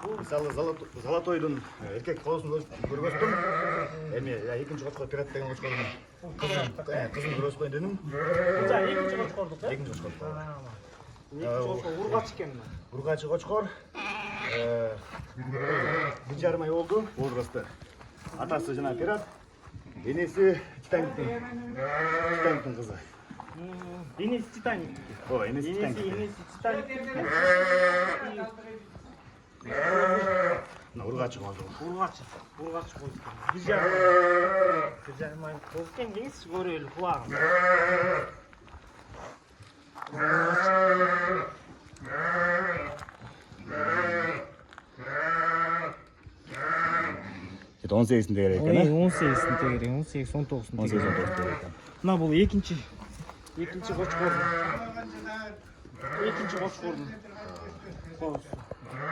Мисалы Золотойдун эркек коосун көргөздүм. Эми экинчи кочкор пират деген кочкордун кызын көргөзгөн дедим. За экинчи кочкордук э? Экинчи кочкор. Экинчи кочкор ургач экен. Ургачы кочкор. 1,5 ай болду. Возрасты. Атасы жана пират. Энеси Титаниктин кызы. Энеси Титаник. Ооба, энеси Титаник. Энеси Титаник. Ургачы болду. Ургач болду. 1,5 ай болду экен деңиз, көрөлү кулагым. Это 18-синде керек экен, 18-синде керек, 18-19-синде керек. Мына бул экинчи кочкордун. Экинчи кочкордун.